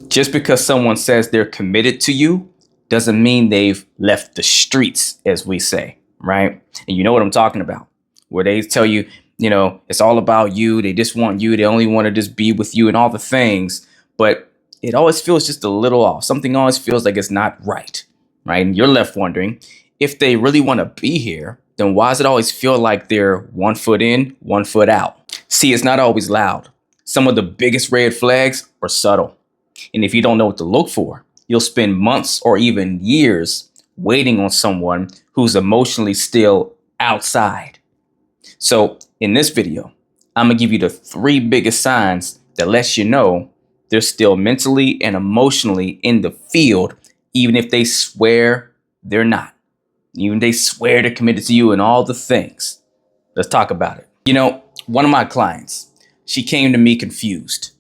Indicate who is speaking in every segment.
Speaker 1: Just because someone says they're committed to you doesn't mean they've left the streets, as we say, right? And you know what I'm talking about, where they tell you, it's all about you. They just want you. They only want to just be with you and all the things. But it always feels just a little off. Something always feels like it's not right, right? And you're left wondering, if they really want to be here, then why does it always feel like they're 1 foot in, 1 foot out? See, it's not always loud. Some of the biggest red flags are subtle. And if you don't know what to look for, you'll spend months or even years waiting on someone who's emotionally still outside. So in this video, I'm gonna give you the 3 biggest signs that lets you know they're still mentally and emotionally in the field, even if they swear they're not. Even if they swear they're committed to you and all the things. Let's talk about it. One of my clients, she came to me confused.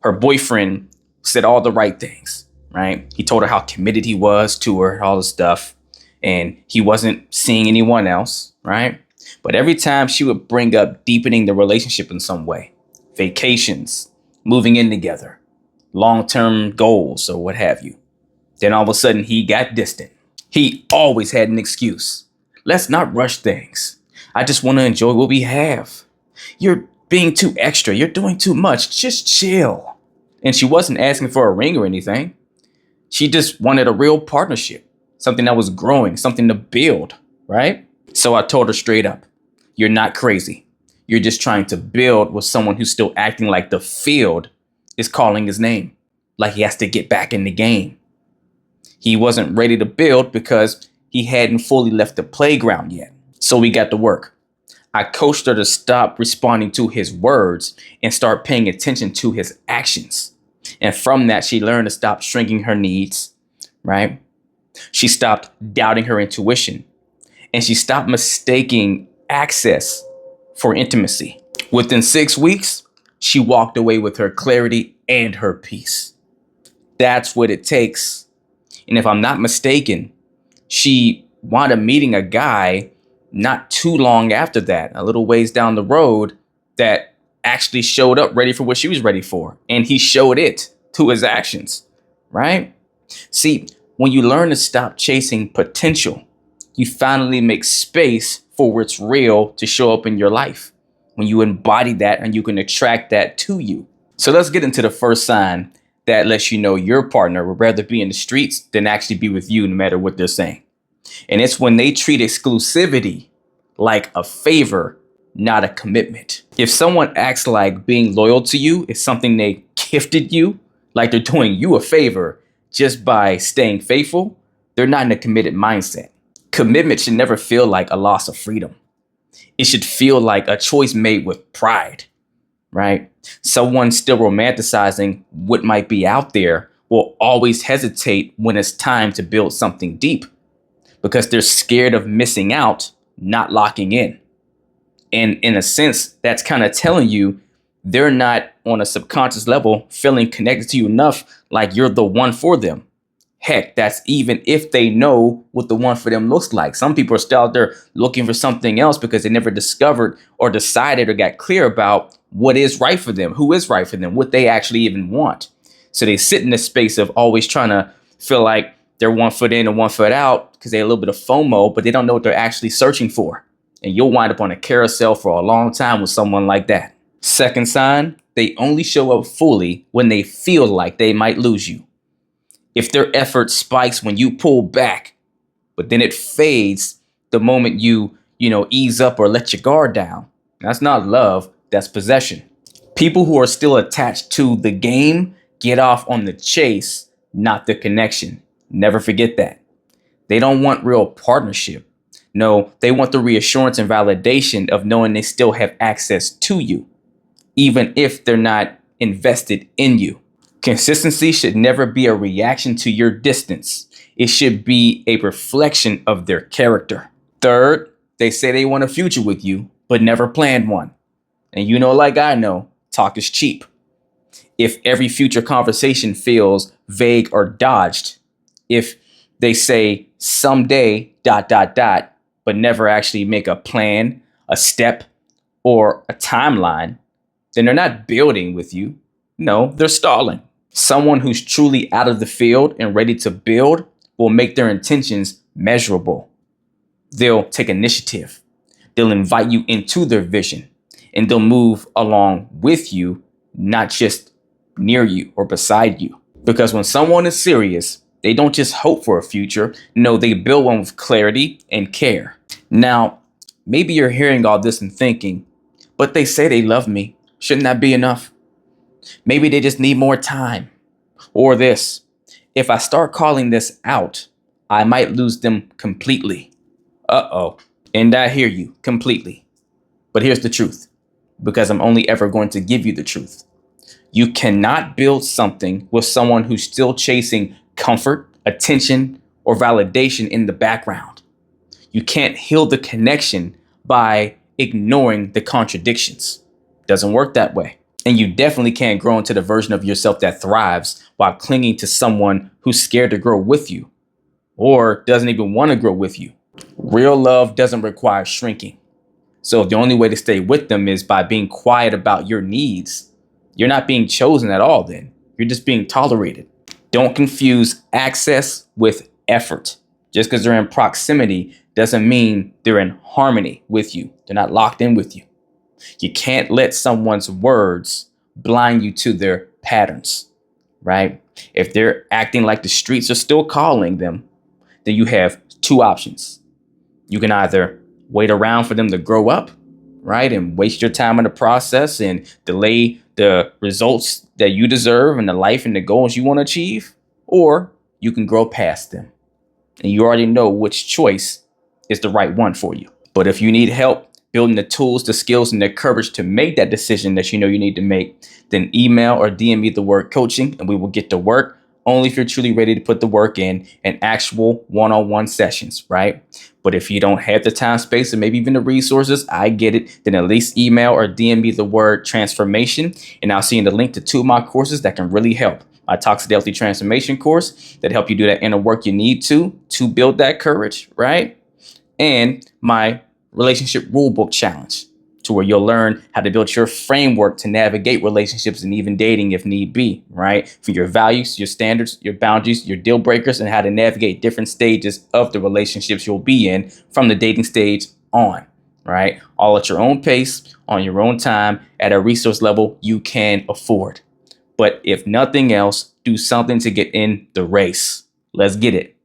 Speaker 1: Her boyfriend said all the right things, right? He told her how committed he was to her, all the stuff, and he wasn't seeing anyone else, right? But every time she would bring up deepening the relationship in some way, vacations, moving in together, long-term goals, or what have you, then all of a sudden he got distant. He always had an excuse. Let's not rush things. I just want to enjoy what we have. You're being too extra. You're doing too much. Just chill. And she wasn't asking for a ring or anything. She just wanted a real partnership, something that was growing, something to build, right? So I told her straight up, you're not crazy. You're just trying to build with someone who's still acting like the field is calling his name, like he has to get back in the game. He wasn't ready to build because he hadn't fully left the playground yet. So we got to work. I coached her to stop responding to his words and start paying attention to his actions. And from that, she learned to stop shrinking her needs, right? She stopped doubting her intuition, and she stopped mistaking access for intimacy. Within 6 weeks, she walked away with her clarity and her peace. That's what it takes. And if I'm not mistaken, she wound up meeting a guy not too long after that, a little ways down the road, that actually showed up ready for what she was ready for. And he showed it to his actions, right? See, when you learn to stop chasing potential, you finally make space for what's real to show up in your life. When you embody that, and you can attract that to you. So let's get into the first sign that lets you know your partner would rather be in the streets than actually be with you, no matter what they're saying. And it's when they treat exclusivity like a favor, not a commitment. If someone acts like being loyal to you is something they gifted you, like they're doing you a favor just by staying faithful, they're not in a committed mindset. Commitment should never feel like a loss of freedom. It should feel like a choice made with pride, right? Someone still romanticizing what might be out there will always hesitate when it's time to build something deep, because they're scared of missing out, not locking in. And in a sense, that's kind of telling you they're not on a subconscious level feeling connected to you enough, like you're the one for them. Heck, that's even if they know what the one for them looks like. Some people are still out there looking for something else because they never discovered or decided or got clear about what is right for them, who is right for them, what they actually even want. So they sit in this space of always trying to feel like they're 1 foot in and 1 foot out because they have a little bit of FOMO, but they don't know what they're actually searching for. And you'll wind up on a carousel for a long time with someone like that. Second sign, they only show up fully when they feel like they might lose you. If their effort spikes when you pull back, but then it fades the moment you ease up or let your guard down, that's not love, that's possession. People who are still attached to the game get off on the chase, not the connection. Never forget that. They don't want real partnership. No, they want the reassurance and validation of knowing they still have access to you, even if they're not invested in you. Consistency should never be a reaction to your distance. It should be a reflection of their character. Third, they say they want a future with you, but never planned one. And like I know, talk is cheap. If every future conversation feels vague or dodged, if they say someday ... but never actually make a plan, a step, or a timeline, then they're not building with you. No, they're stalling. Someone who's truly out of the field and ready to build will make their intentions measurable. They'll take initiative. They'll invite you into their vision, and they'll move along with you, not just near you or beside you. Because when someone is serious, they don't just hope for a future. No, they build one with clarity and care. Now, maybe you're hearing all this and thinking, but they say they love me. Shouldn't that be enough? Maybe they just need more time. Or this, if I start calling this out, I might lose them completely. Uh-oh. And I hear you completely. But here's the truth, because I'm only ever going to give you the truth. You cannot build something with someone who's still chasing comfort, attention, or validation in the background. You can't heal the connection by ignoring the contradictions. Doesn't work that way. And you definitely can't grow into the version of yourself that thrives while clinging to someone who's scared to grow with you or doesn't even want to grow with you. Real love doesn't require shrinking. So if the only way to stay with them is by being quiet about your needs, you're not being chosen at all then. You're just being tolerated. Don't confuse access with effort. Just because they're in proximity doesn't mean they're in harmony with you. They're not locked in with you. You can't let someone's words blind you to their patterns, right? If they're acting like the streets are still calling them, then you have two options. You can either wait around for them to grow up, right? And waste your time in the process and delay the results that you deserve and the life and the goals you want to achieve. Or you can grow past them. And you already know which choice is the right one for you. But if you need help building the tools, the skills, and the courage to make that decision that you know you need to make, then email or DM me the word coaching and we will get to work. Only if you're truly ready to put the work in and actual one-on-one sessions, right? But if you don't have the time, space, and maybe even the resources, I get it. Then at least email or DM me the word transformation, and I'll send you the link to two of my courses that can really help. My Toxic Healthy Transformation course that help you do that inner work you need to build that courage, right? And my Relationship Rulebook Challenge, to where you'll learn how to build your framework to navigate relationships and even dating if need be, right? From your values, your standards, your boundaries, your deal breakers, and how to navigate different stages of the relationships you'll be in from the dating stage on, right? All at your own pace, on your own time, at a resource level you can afford. But if nothing else, do something to get in the race. Let's get it.